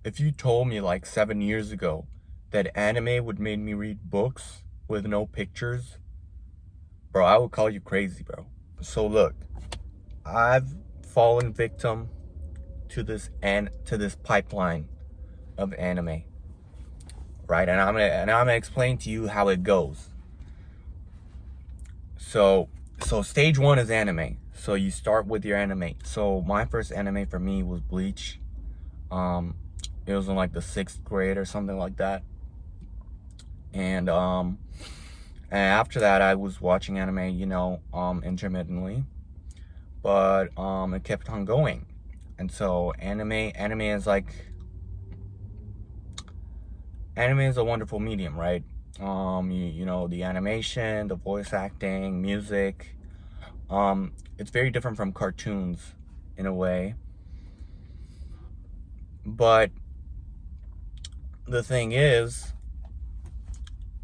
If you told me like 7 years ago that anime would make me read books with no pictures, bro, I would call you crazy, bro. So look, I've fallen victim to this pipeline of anime, right? And I'm gonna explain to you how it goes. So stage one is anime. So you start with your anime. So my first anime for me was Bleach. Um, it was in like the 6th grade or something like that. And after that, I was watching anime, intermittently, but it kept on going. And so anime is a wonderful medium, right? The animation, the voice acting, music. It's very different from cartoons in a way. But the thing is,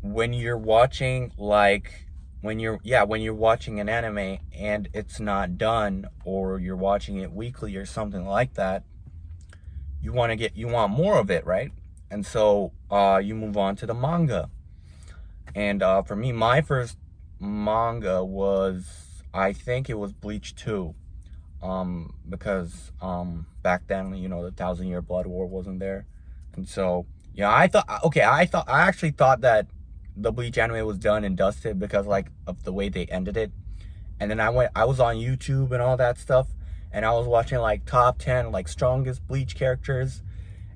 when you're watching when you're watching an anime and it's not done, or you're watching it weekly or something like that, you want more of it, right? And so you move on to the manga. And for me, my first manga was, I think it was Bleach 2. Because back then, the Thousand Year Blood War wasn't there. And so, yeah, I actually thought that the Bleach anime was done and dusted because like of the way they ended it. And then I was on YouTube and all that stuff, and I was watching like top 10 like strongest Bleach characters,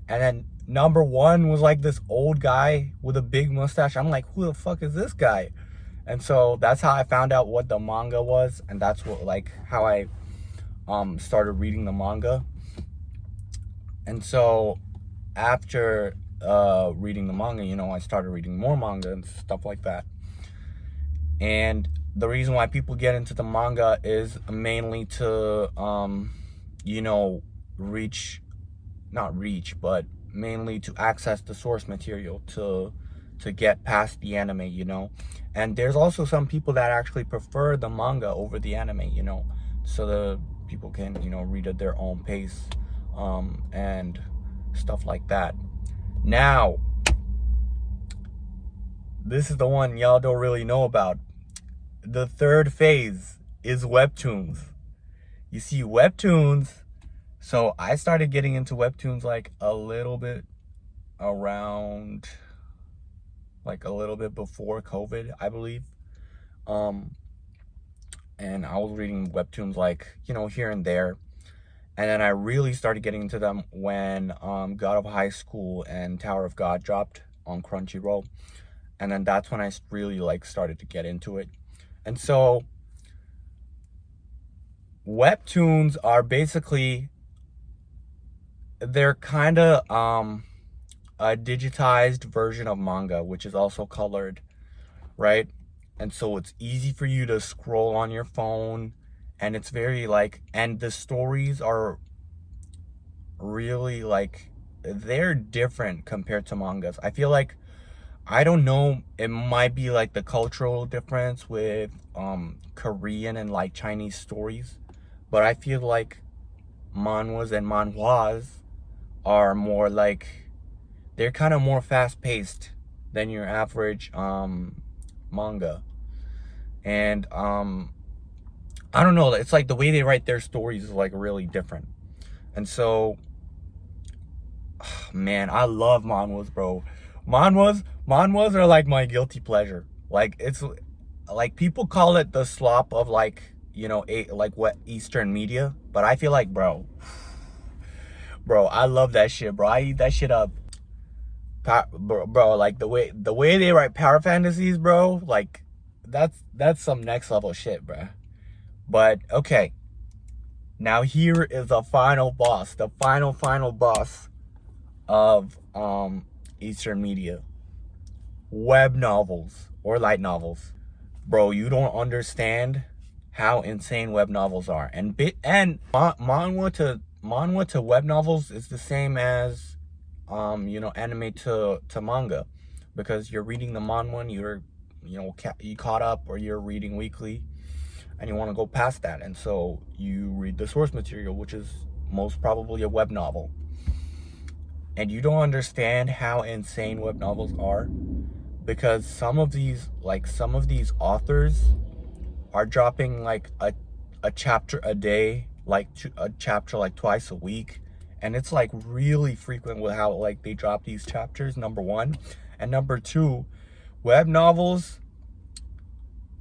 and then number one was like this old guy with a big mustache. I'm like, who the fuck is this guy? And so that's how I found out what the manga was, and that's how I started reading the manga. And so after reading the manga, I started reading more manga and stuff like that. And the reason why people get into the manga is mainly to reach not reach but mainly to access the source material to get past the anime. And there's also some people that actually prefer the manga over the anime, so the people can read at their own pace, and stuff like that. Now, this is the one y'all don't really know about. The third phase is webtoons. You see, webtoons. So I started getting into webtoons like a little bit before COVID, I believe. And I was reading webtoons like, here and there. And then I really started getting into them when God of High School and Tower of God dropped on Crunchyroll. And then that's when I really started to get into it. And so webtoons are basically, they're kind of a digitized version of manga, which is also colored, right? And so it's easy for you to scroll on your phone, and it's very and the stories are really they're different compared to mangas. I feel like, I don't know, it might be the cultural difference with Korean and Chinese stories, but I feel like manhwas and manhwas are more they're kind of more fast paced than your average manga. And I don't know, it's the way they write their stories is really different. And so, man, I love manhwas, bro. Manhwas are my guilty pleasure. It's people call it the slop of what Eastern media, but I feel like, bro, I love that shit, bro. I eat that shit up. Bro, the way they write power fantasies, bro, that's some next level shit, bro. But okay, now here is the final boss, the final boss of Eastern media: web novels or light novels. Bro, you don't understand how insane web novels are. And manhwa to web novels is the same as anime to manga, because you're reading the manhwa, you caught up, or you're reading weekly and you want to go past that, and so you read the source material, which is most probably a web novel. and you don't understand how insane web novels are, because some of these authors are dropping like a chapter a day, like a chapter like twice a week, and it's like really frequent with how like they drop these chapters, number one. And number two, web novels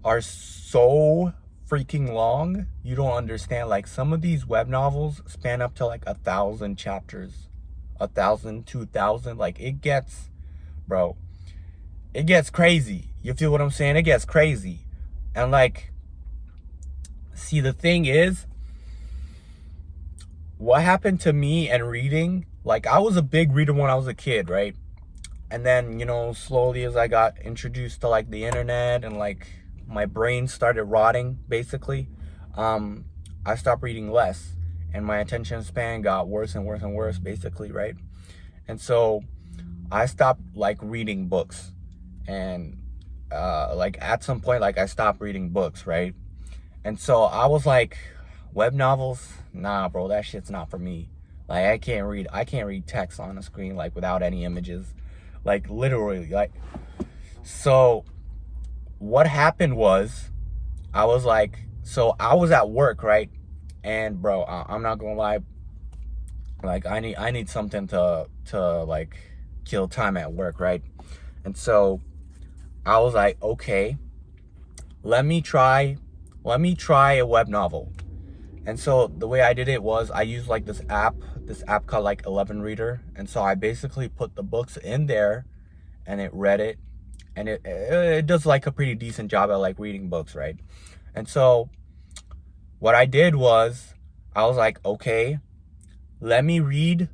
are so freaking long, you don't understand. Like, some of these web novels span up to like 1,000 chapters, 1,000, 2,000. Like, it gets, bro, it gets crazy. You feel what I'm saying? It gets crazy. And like, see, the thing is, what happened to me and reading, like, I was a big reader when I was a kid, right? And then, you know, slowly as I got introduced to like the internet and like my brain started rotting, basically, I stopped reading less, and my attention span got worse and worse and worse, basically, right? And so I stopped like reading books, and like at some point, like, I stopped reading books, right? And so I was like, web novels, nah, bro, that shit's not for me. Like, I can't read text on a screen like without any images, like, literally. Like, so what happened was, I was like, so I was at work, right? And bro, I'm not gonna lie, like, I need something to like kill time at work, right? And so I was like, okay, let me try a web novel. And so the way I did it was, I used like this app called like 11 Reader. And so I basically put the books in there, and it read it, and it does like a pretty decent job at like reading books, right? And so what I did was, I was like, okay, let me read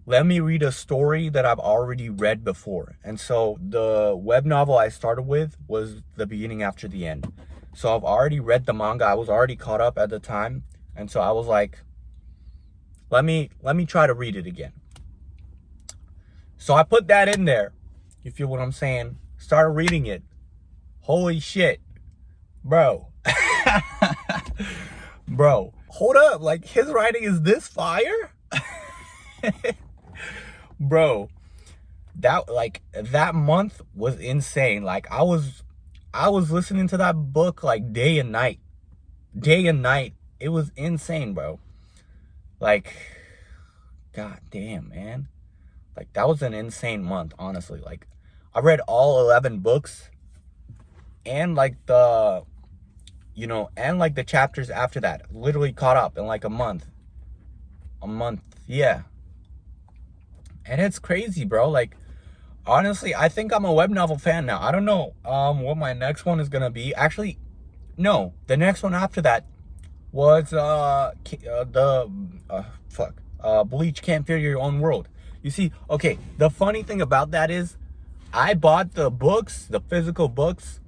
a story that I've already read before. And so the web novel I started with was The Beginning After the End. So I've already read the manga. I was already caught up at the time. And so I was like, let me try to read it again. So I put that in there. You feel what I'm saying? Started reading it. Holy shit. Bro. Bro, hold up. Like, his writing is this fire? Bro, that month was insane. Like, I was listening to that book like day and night. It was insane, bro. Like, god damn, man. Like, that was an insane month, honestly. Like, I read all 11 books, and like the chapters after that, literally caught up in like a month, yeah. And it's crazy, bro. Like, honestly, I think I'm a web novel fan now. I don't know what my next one is gonna be. Actually, no, the next one after that was Bleach Can't Fear Your Own World. You see, okay, the funny thing about that is, I bought the books, the physical books,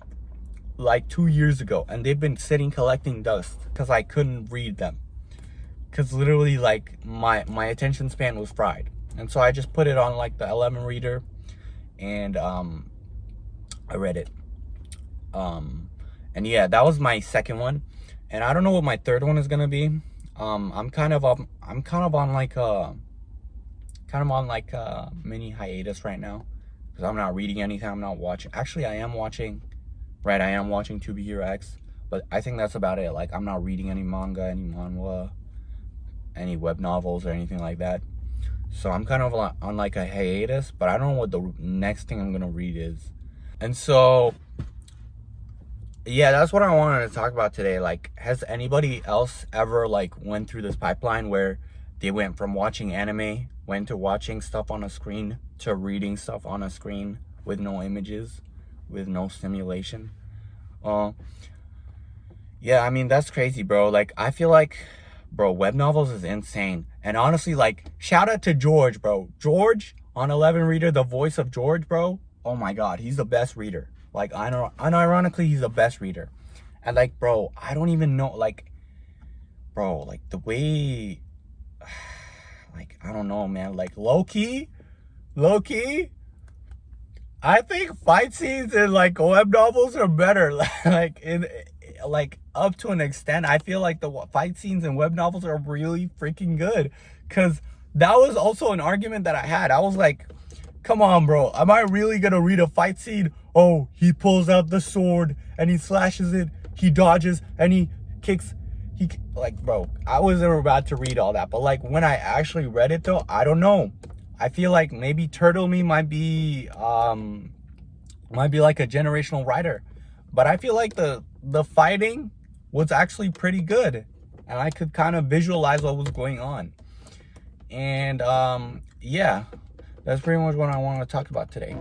like 2 years ago, and they've been sitting collecting dust because I couldn't read them, because literally, like, my attention span was fried. And so I just put it on like the 11 Reader, and I read it. And yeah, that was my second one, and I don't know what my third one is gonna be. I'm kind of on like a mini hiatus right now, because I'm not reading anything. I'm not watching. Actually, I am watching To Be Hero X, but I think that's about it. Like, I'm not reading any manga, any manhwa, any web novels, or anything like that. So I'm kind of on like a hiatus, but I don't know what the next thing I'm gonna read is. And so, yeah, that's what I wanted to talk about today. Like, has anybody else ever like went through this pipeline where they went from watching anime, went to watching stuff on a screen, to reading stuff on a screen with no images, with no stimulation? Yeah, I mean, that's crazy, bro. Like, I feel like, bro, web novels is insane. And honestly, like, shout out to George, bro. George on 11 Reader, the voice of George, bro. Oh my god, he's the best reader. Like, unironically, he's the best reader. And like, bro, I don't even know, like, bro, like, the way, like, I don't know, man. Like, low-key, I think fight scenes in like web novels are better. Like up to an extent, I feel like the fight scenes in web novels are really freaking good, because that was also an argument that I had. I was like, come on, bro. Am I really going to read a fight scene? Oh, he pulls out the sword and he slashes it. He dodges and he kicks. Like, bro, I wasn't about to read all that. But like when I actually read it though, I don't know. I feel like maybe Turtle Me might be like a generational writer. But I feel like the fighting was actually pretty good. And I could kind of visualize what was going on. And yeah, that's pretty much what I want to talk about today.